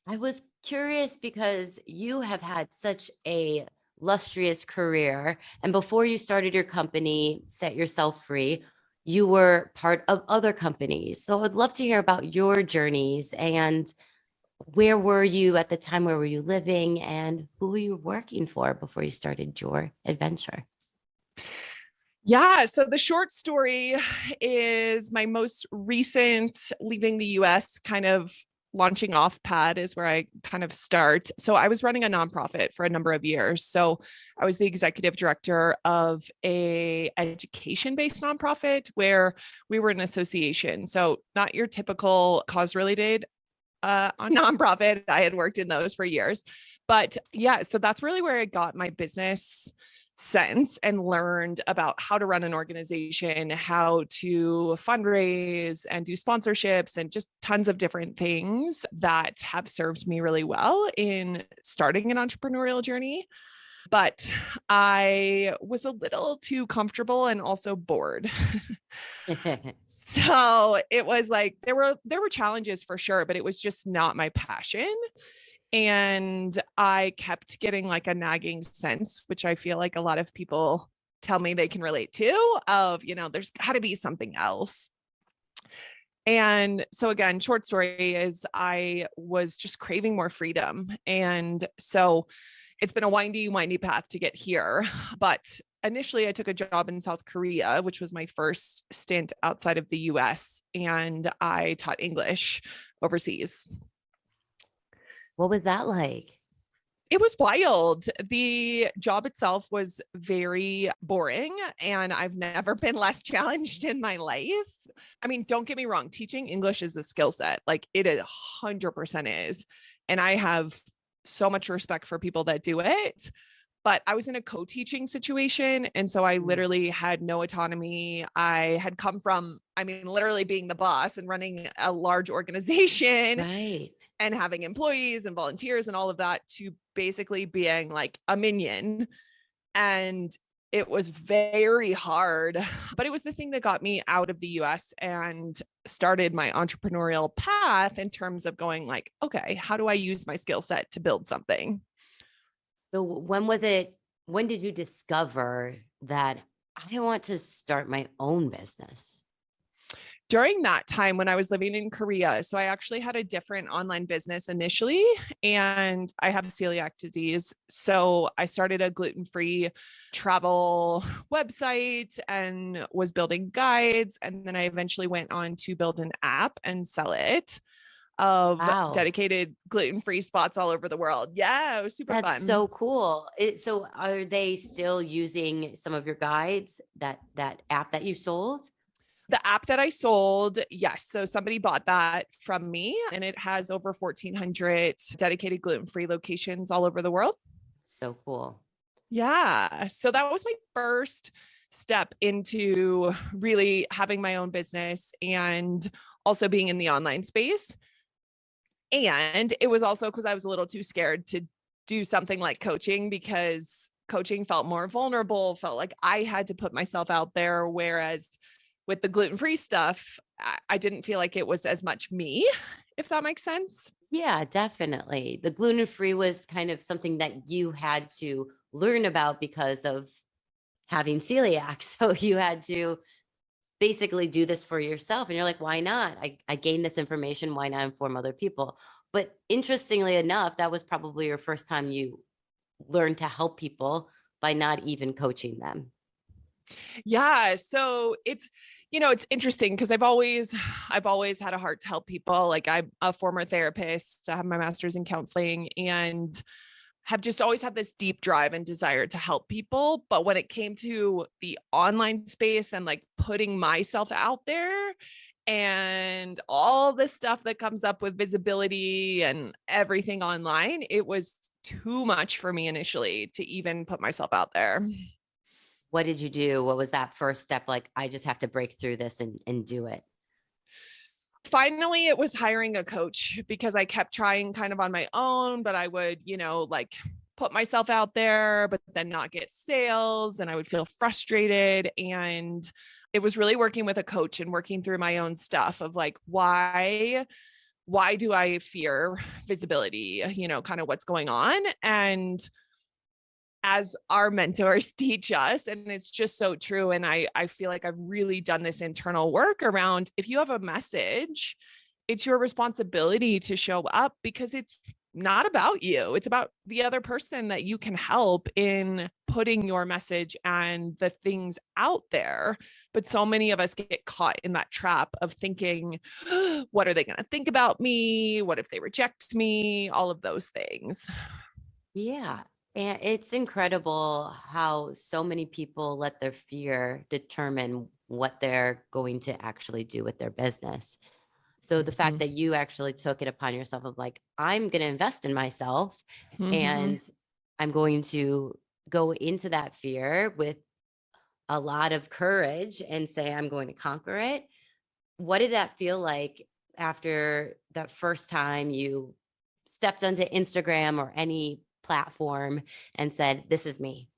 I was curious because you have had such a lustrous career. And before you started your company, Set Yourself Free, you were part of other companies. So I'd love to hear about your journeys and where were you at the time? Where were you living? And who were you working for before you started your adventure? Yeah. So the short story is my most recent leaving the US kind of launching off pad is where I kind of start. So I was running a nonprofit for a number of years. So I was the executive director of a education-based nonprofit where we were an association. So not your typical cause related nonprofit. I had worked in those for years, but yeah, so that's really where I got my business sense and learned about how to run an organization, how to fundraise and do sponsorships and just tons of different things that have served me really well in starting an entrepreneurial journey. But I was a little too comfortable and also bored. So it was like there were challenges for sure, but it was just not my passion. And I kept getting like a nagging sense, which I feel like a lot of people tell me they can relate to of, there's got to be something else. And so again, short story is I was just craving more freedom. And so it's been a windy path to get here. But initially I took a job in South Korea, which was my first stint outside of the US, and I taught English overseas. What was that like? It was wild. The job itself was very boring, and I've never been less challenged in my life. I mean, don't get me wrong, teaching English is a skill set. Like it 100% is. And I have so much respect for people that do it. But I was in a co-teaching situation. And so I literally had no autonomy. I had come from, literally being the boss and running a large organization. Right. And having employees and volunteers and all of that to basically being like a minion. And it was very hard, but it was the thing that got me out of the US and started my entrepreneurial path in terms of going like, okay, how do I use my skill set to build something? So when did you discover that I want to start my own business? During that time when I was living in Korea. So I actually had a different online business initially, and I have celiac disease. So I started a gluten-free travel website and was building guides. And then I eventually went on to build an app and sell it of dedicated gluten-free spots all over the world. Yeah, it was super fun. That's so cool. So are they still using some of your guides, that app that you sold? The app that I sold, yes. So somebody bought that from me, and it has over 1,400 dedicated gluten-free locations all over the world. So cool. Yeah. So that was my first step into really having my own business and also being in the online space. And it was also because I was a little too scared to do something like coaching, because coaching felt more vulnerable, felt like I had to put myself out there. Whereas with the gluten-free stuff, I didn't feel like it was as much me, if that makes sense. Yeah, definitely. The gluten-free was kind of something that you had to learn about because of having celiac. So you had to basically do this for yourself. And you're like, why not? I gained this information. Why not inform other people? But interestingly enough, that was probably your first time you learned to help people by not even coaching them. Yeah. So it's interesting because I've always had a heart to help people. Like I'm a former therapist. I have my master's in counseling and have just always had this deep drive and desire to help people. But when it came to the online space and like putting myself out there and all the stuff that comes up with visibility and everything online, it was too much for me initially to even put myself out there. What did you do? What was that first step? Like, I just have to break through this and do it. Finally, it was hiring a coach because I kept trying kind of on my own, but I would, like put myself out there, but then not get sales, and I would feel frustrated. And it was really working with a coach and working through my own stuff of like, why do I fear visibility? Kind of what's going on. And as our mentors teach us, and it's just so true. And I feel like I've really done this internal work around, if you have a message, it's your responsibility to show up, because it's not about you. It's about the other person that you can help in putting your message and the things out there. But so many of us get caught in that trap of thinking, what are they going to think about me? What if they reject me? All of those things. Yeah. And it's incredible how so many people let their fear determine what they're going to actually do with their business. So the fact that you actually took it upon yourself of like, I'm going to invest in myself and I'm going to go into that fear with a lot of courage and say, I'm going to conquer it. What did that feel like after that first time you stepped onto Instagram or any platform and said, this is me?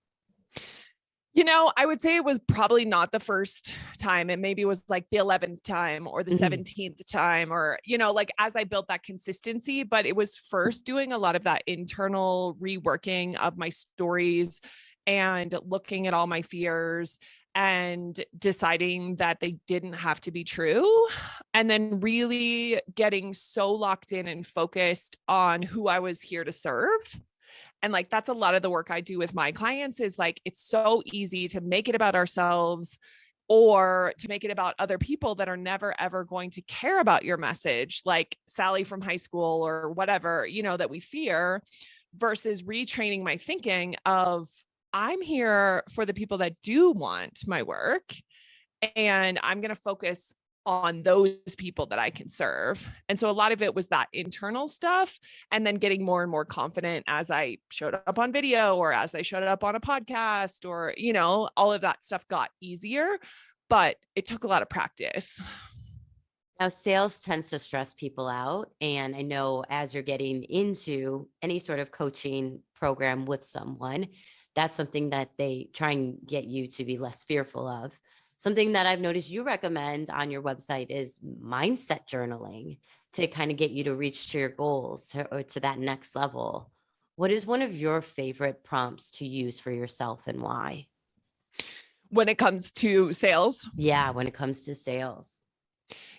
I would say it was probably not the first time. It maybe was like the 11th time or the 17th time, or, like as I built that consistency, but it was first doing a lot of that internal reworking of my stories and looking at all my fears and deciding that they didn't have to be true. And then really getting so locked in and focused on who I was here to serve. And like, that's a lot of the work I do with my clients, is like, it's so easy to make it about ourselves or to make it about other people that are never, ever going to care about your message, like Sally from high school or whatever, that we fear, versus retraining my thinking of, I'm here for the people that do want my work, and I'm going to focus on those people that I can serve. And so a lot of it was that internal stuff, and then getting more and more confident as I showed up on video or as I showed up on a podcast, or, all of that stuff got easier, but it took a lot of practice. Now, sales tends to stress people out. And I know as you're getting into any sort of coaching program with someone, that's something that they try and get you to be less fearful of. Something that I've noticed you recommend on your website is mindset journaling to kind of get you to reach to your goals or to that next level. What is one of your favorite prompts to use for yourself and why? When it comes to sales? Yeah, when it comes to sales.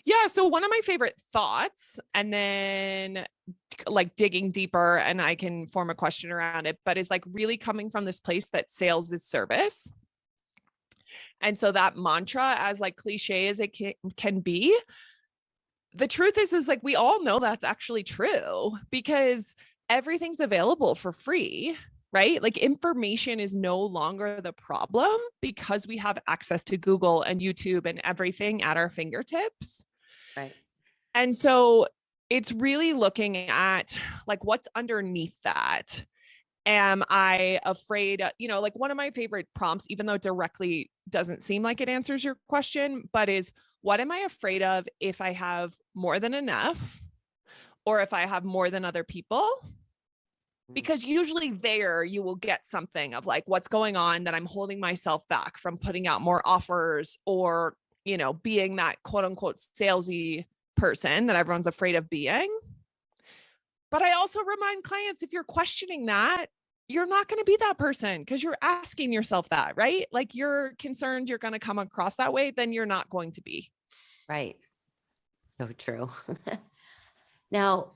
Yeah. So one of my favorite thoughts, and then like digging deeper, and I can form a question around it, but is like really coming from this place that sales is service. And so that mantra, as like cliche as it can be, the truth is like, we all know that's actually true, because everything's available for free, right? Like, information is no longer the problem because we have access to Google and YouTube and everything at our fingertips. Right. And so it's really looking at like, what's underneath that. Am I afraid, like one of my favorite prompts, even though it directly doesn't seem like it answers your question, but is, what am I afraid of if I have more than enough, or if I have more than other people? Because usually there you will get something of like, what's going on that I'm holding myself back from putting out more offers, or, being that quote unquote salesy person that everyone's afraid of being. But I also remind clients, if you're questioning that, you're not going to be that person, because you're asking yourself that, right? Like, you're concerned you're going to come across that way, then you're not going to be. Right. So true. Now,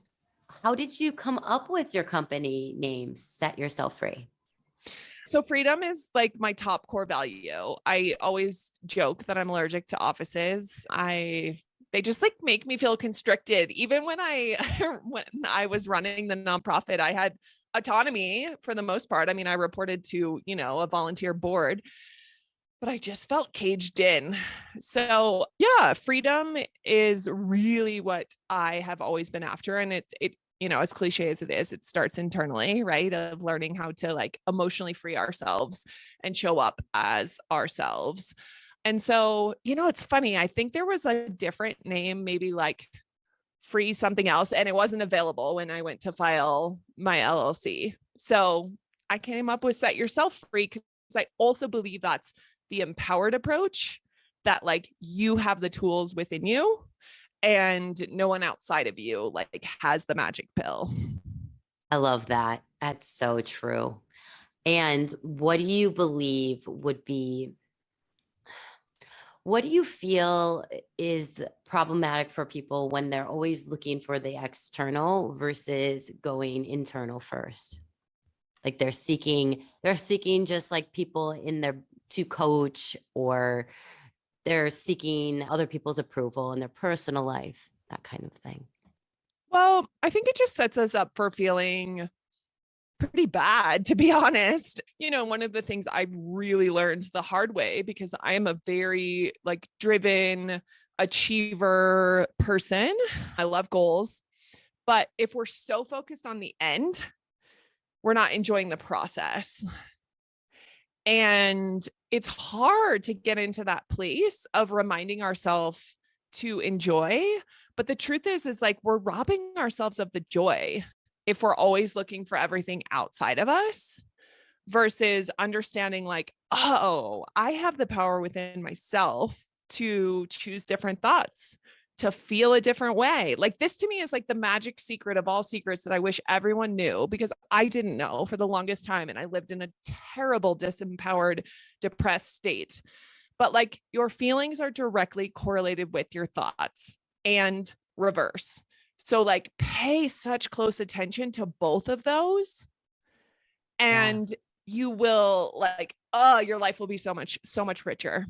how did you come up with your company name, Set Yourself Free? So freedom is like my top core value. I always joke that I'm allergic to offices. They just like make me feel constricted. Even when I was running the nonprofit, I had autonomy for the most part. I mean, I reported to, a volunteer board, but I just felt caged in. So yeah, freedom is really what I have always been after. And as cliche as it is, it starts internally, right? Of learning how to like emotionally free ourselves and show up as ourselves. And so, it's funny. I think there was a different name, maybe like free something else, and it wasn't available when I went to file my LLC. So I came up with set yourself free because I also believe that's the empowered approach, that like you have the tools within you and no one outside of you like has the magic pill. I love that. That's so true. And what do you believe would be, what do you feel is problematic for people when they're always looking for the external versus going internal first? Like they're seeking just like people in their to coach, or they're seeking other people's approval in their personal life, that kind of thing. Well, I think it just sets us up for feeling pretty bad, to be honest. One of the things I've really learned the hard way, because I am a very like driven achiever person. I love goals. But if we're so focused on the end, we're not enjoying the process. And it's hard to get into that place of reminding ourselves to enjoy. But the truth is like we're robbing ourselves of the joy if we're always looking for everything outside of us, versus understanding like, oh, I have the power within myself to choose different thoughts, to feel a different way. Like this to me is like the magic secret of all secrets that I wish everyone knew, because I didn't know for the longest time. And I lived in a terrible, disempowered, depressed state. But like your feelings are directly correlated with your thoughts and reverse. So like pay such close attention to both of those, and you will like, your life will be so much richer.